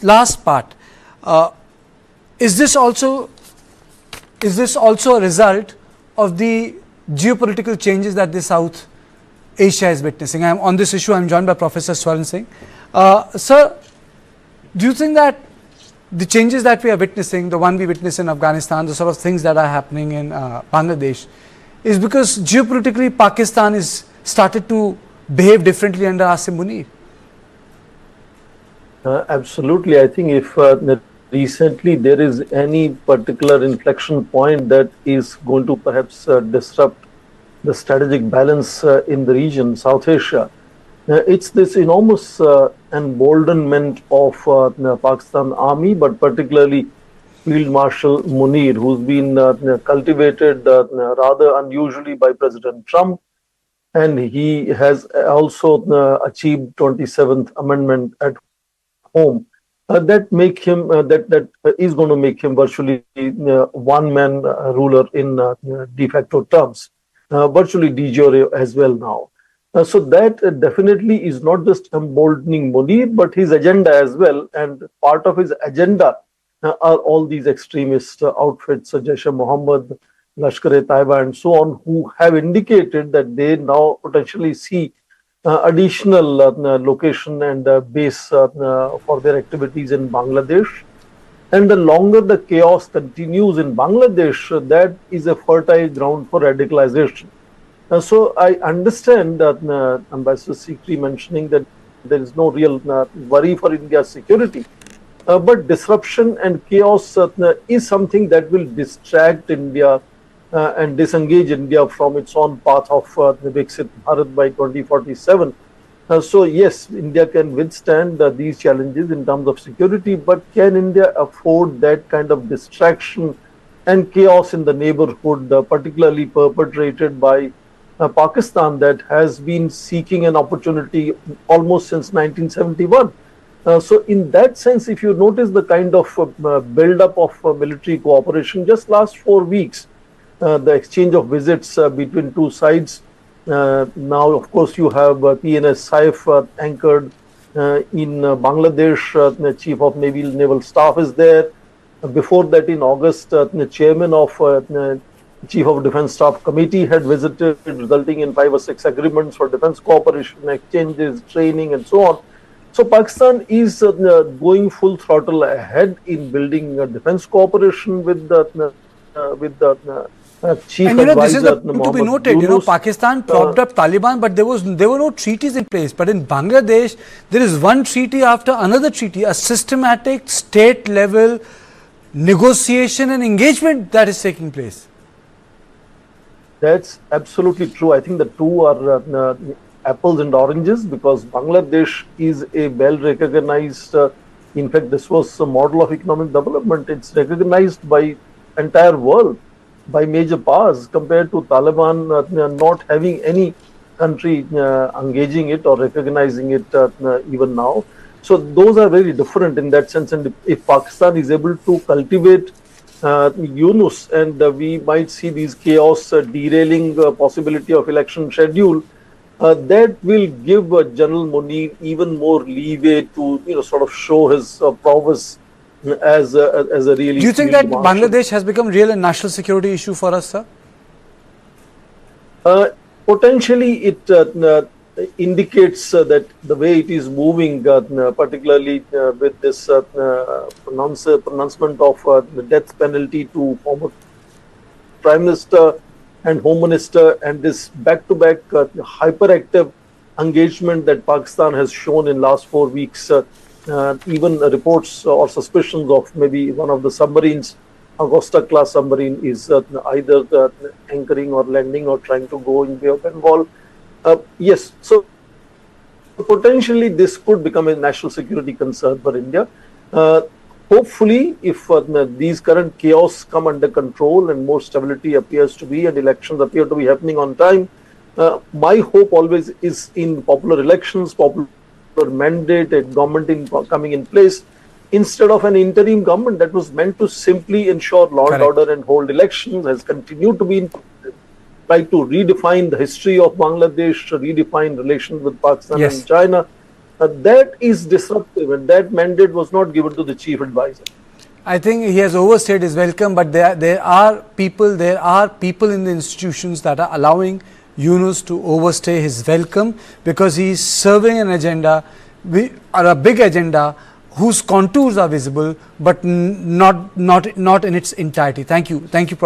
last part, is this also a result of the geopolitical changes that the South Asia is witnessing? On this issue, I am joined by Professor Swaran Singh. Sir, do you think that the changes that we are witnessing, the one we witness in Afghanistan, the sort of things that are happening in Bangladesh, is because geopolitically Pakistan is started to behave differently under Asim Munir? Absolutely. I think if recently there is any particular inflection point that is going to perhaps disrupt the strategic balance in the region, South Asia, it's this enormous emboldenment of the Pakistan army, but particularly Field Marshal Munir, who's been cultivated rather unusually by President Trump. And he has also achieved 27th Amendment at home. That is going to make him virtually one-man ruler in de facto terms, virtually de jure as well now. So that definitely is not just emboldening Munir, but his agenda as well. And part of his agenda are all these extremist outfits, Jaish-e-Mohammed, Lashkar-e-Taiba, and so on, who have indicated that they now potentially see additional location and base for their activities in Bangladesh. And the longer the chaos continues in Bangladesh, that is a fertile ground for radicalization. So I understand that Ambassador Sikri mentioning that there is no real worry for India's security. But disruption and chaos is something that will distract India and disengage India from its own path of the Viksit Bharat by 2047. So yes, India can withstand these challenges in terms of security, but can India afford that kind of distraction and chaos in the neighborhood, particularly perpetrated by Pakistan, that has been seeking an opportunity almost since 1971? So in that sense, if you notice the kind of build-up of military cooperation just last 4 weeks, the exchange of visits between two sides. Now, of course, you have PNS Saif anchored in Bangladesh. The Chief of Naval Staff is there. Before that, in August, the Chairman of Chief of Defence Staff Committee had visited, resulting in 5 or 6 agreements for defence cooperation, exchanges, training, and so on. So Pakistan is going full throttle ahead in building defence cooperation with the chief advisor. This is to be noted. Pakistan propped up Taliban, but there were no treaties in place. But in Bangladesh, there is one treaty after another treaty, a systematic state-level negotiation and engagement that is taking place. That's absolutely true. I think the two are apples and oranges, because Bangladesh is a well-recognized, in fact, this was a model of economic development. It's recognized by entire world, by major powers, compared to Taliban not having any country engaging it or recognizing it even now. So those are very different in that sense. And if Pakistan is able to cultivate Yunus, and we might see these chaos derailing possibility of election schedule, that will give General Munir even more leeway to sort of show his prowess as a really. Do you think that Bangladesh has become real a national security issue for us, sir? Potentially, it indicates that the way it is moving, particularly with this pronouncement of the death penalty to former Prime Minister and Home Minister, and this back-to-back hyperactive engagement that Pakistan has shown in last 4 weeks. Even reports or suspicions of maybe one of the submarines, Augusta class submarine, is either anchoring or landing or trying to go in Bay of Bengal. Yes, so potentially this could become a national security concern for India. Hopefully, if these current chaos come under control and more stability appears to be, and elections appear to be happening on time, my hope always is in popular elections, popular mandate, a government coming in place, instead of an interim government that was meant to simply ensure law and order and hold elections, has continued to be try to redefine the history of Bangladesh, to redefine relations with Pakistan and China. that is disruptive, and that mandate was not given to the chief advisor. I think he has overstayed his welcome, but there are people in the institutions that are allowing Yunus to overstay his welcome, because he is serving an agenda, a big agenda, whose contours are visible, but not in its entirety. Thank you, Prof.